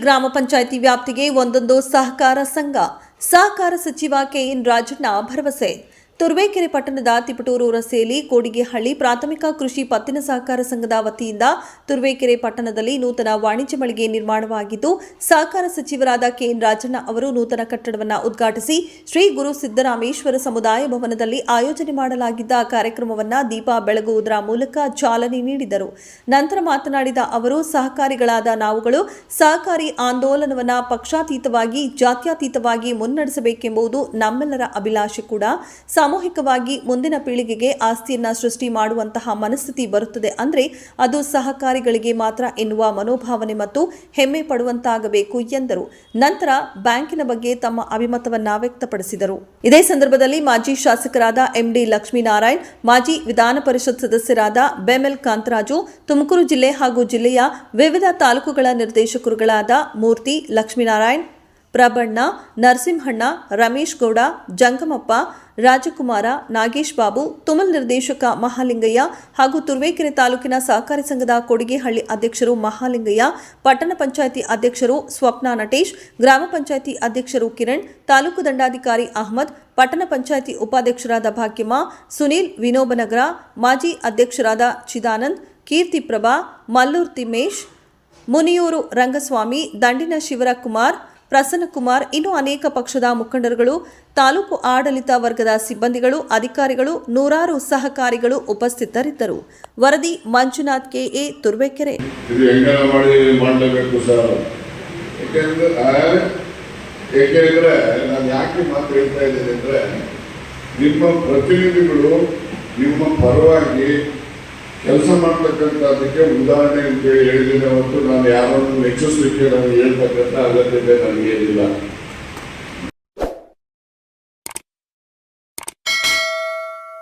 ಗ್ರಾಮ ಪಂಚಾಯಿತಿ ವ್ಯಾಪ್ತಿಗೆ ಒಂದೊಂದು ಸಹಕಾರ ಸಂಘ. ಸಹಕಾರ ಸಚಿವ ಕೆಎನ್ ರಾಜಣ್ಣ ಭರವಸೆ. ತುರುವೇಕೆರೆ ಪಟ್ಟಣದ ತಿಪಟೂರು ರಸ್ತೆಯಲ್ಲಿ ಕೋಡಿಗೆಹಳ್ಳಿ ಪ್ರಾಥಮಿಕ ಕೃಷಿ ಪತ್ತಿನ ಸಹಕಾರ ಸಂಘದ ವತಿಯಿಂದ ತುರುವೇಕೆರೆ ಪಟ್ಟಣದಲ್ಲಿ ನೂತನ ವಾಣಿಜ್ಯ ಮಳಿಗೆ ನಿರ್ಮಾಣವಾಗಿದ್ದು, ಸಹಕಾರ ಸಚಿವರಾದ ಕೆಎನ್ ರಾಜಣ್ಣ ಅವರು ನೂತನ ಕಟ್ಟಡವನ್ನು ಉದ್ಘಾಟಿಸಿ ಶ್ರೀ ಗುರು ಸಿದ್ದರಾಮೇಶ್ವರ ಸಮುದಾಯ ಭವನದಲ್ಲಿ ಆಯೋಜನೆ ಮಾಡಲಾಗಿದ್ದ ಕಾರ್ಯಕ್ರಮವನ್ನು ದೀಪ ಬೆಳಗುವುದರ ಮೂಲಕ ಚಾಲನೆ ನೀಡಿದರು. ನಂತರ ಮಾತನಾಡಿದ ಅವರು, ಸಹಕಾರಿಗಳಾದ ನಾವುಗಳು ಸಹಕಾರಿ ಆಂದೋಲನವನ್ನು ಪಕ್ಷಾತೀತವಾಗಿ ಜಾತ್ಯತೀತವಾಗಿ ಮುನ್ನಡೆಸಬೇಕೆಂಬುದು ನಮ್ಮೆಲ್ಲರ ಅಭಿಲಾಷೆ ಕೂಡ. ಸಾಮೂಹಿಕವಾಗಿ ಮುಂದಿನ ಪೀಳಿಗೆಗೆ ಆಸ್ತಿಯನ್ನ ಸೃಷ್ಟಿ ಮಾಡುವಂತಹ ಮನಸ್ಥಿತಿ ಬರುತ್ತದೆ ಅಂದರೆ ಅದು ಸಹಕಾರಿಗಳಿಗೆ ಮಾತ್ರ ಎನ್ನುವ ಮನೋಭಾವನೆ ಮತ್ತು ಹೆಮ್ಮೆ ಪಡುವಂತಾಗಬೇಕು ಎಂದರು. ನಂತರ ಬ್ಯಾಂಕಿನ ಬಗ್ಗೆ ತಮ್ಮ ಅಭಿಮತವನ್ನ ವ್ಯಕ್ತಪಡಿಸಿದರು. ಇದೇ ಸಂದರ್ಭದಲ್ಲಿ ಮಾಜಿ ಶಾಸಕರಾದ ಎಂಡಿ ಲಕ್ಷ್ಮೀನಾರಾಯಣ್, ಮಾಜಿ ವಿಧಾನ ಪರಿಷತ್ ಸದಸ್ಯರಾದ ಬೆಮೆಲ್ ಕಾಂತರಾಜು, ತುಮಕೂರು ಜಿಲ್ಲೆ ಹಾಗೂ ಜಿಲ್ಲೆಯ ವಿವಿಧ ತಾಲೂಕುಗಳ ನಿರ್ದೇಶಕರುಗಳಾದ ಮೂರ್ತಿ, ಲಕ್ಷ್ಮೀನಾರಾಯಣ್, ಪ್ರಬಣ್ಣ, ನರಸಿಂಹಣ್ಣ, ರಮೇಶ್ ಗೌಡ, ಜಂಗಮಪ್ಪ, ರಾಜಕುಮಾರ, ನಾಗೇಶ್ ಬಾಬು, ತುಮಲ್ ನಿರ್ದೇಶಕ ಮಹಾಲಿಂಗಯ್ಯ ಹಾಗೂ ತುರುವೇಕೆರೆ ತಾಲೂಕಿನ ಸಹಕಾರಿ ಸಂಘದ ಕೊಡಿಗೆಹಳ್ಳಿ ಅಧ್ಯಕ್ಷರು ಮಹಾಲಿಂಗಯ್ಯ, ಪಟ್ಟಣ ಪಂಚಾಯಿತಿ ಅಧ್ಯಕ್ಷರು ಸ್ವಪ್ನ ನಟೇಶ್, ಗ್ರಾಮ ಪಂಚಾಯಿತಿ ಅಧ್ಯಕ್ಷರು ಕಿರಣ್, ತಾಲೂಕು ದಂಡಾಧಿಕಾರಿ ಅಹಮದ್, ಪಟ್ಟಣ ಪಂಚಾಯಿತಿ ಉಪಾಧ್ಯಕ್ಷರಾದ ಭಾಗ್ಯಮ್ಮ, ಸುನೀಲ್, ವಿನೋಬನಗರ, ಮಾಜಿ ಅಧ್ಯಕ್ಷರಾದ ಚಿದಾನಂದ್, ಕೀರ್ತಿಪ್ರಭಾ, ಮಲ್ಲೂರ್ ತಿಮ್ಮೇಶ್, ಮುನಿಯೂರು ರಂಗಸ್ವಾಮಿ, ದಂಡಿನ ಶಿವರಕುಮಾರ್, ಪ್ರಸನ್ನಕುಮಾರ್, ಇನ್ನೂ ಅನೇಕ ಪಕ್ಷದ ಮುಖಂಡರುಗಳು, ತಾಲೂಕು ಆಡಳಿತ ವರ್ಗದ ಸಿಬ್ಬಂದಿಗಳು, ಅಧಿಕಾರಿಗಳು, ನೂರಾರು ಸಹಕಾರಿಗಳು ಉಪಸ್ಥಿತರಿದ್ದರು. ವರದಿ ಮಂಜುನಾಥ್ ಕೆಎ, ತುರುವೇಕೆರೆ. ಏಕೆಂದರೆ ನಾನು ಯಾಕೆ ಮಾತು ಹೇಳ್ತಾ ಇದ್ದೇನೆ ಅಂದರೆ, ನಿಮ್ಮ ಪ್ರತಿನಿಧಿಗಳು ನಿಮ್ಮ ಪರವಾಗಿ ಕೆಲಸ ಮಾಡ್ತಕ್ಕಂಥದ್ದಕ್ಕೆ ಉದಾಹರಣೆ ಅಂತೇಳಿ ಹೇಳಿದ್ದೇನೆ ಹೊರತು ನಾನು ಯಾರನ್ನು ಮೆಚ್ಚಿಸಲಿಕ್ಕೆ ನಾನು ಹೇಳ್ತಕ್ಕಂಥ ಅಗತ್ಯತೆ ನನಗೇನಿಲ್ಲ.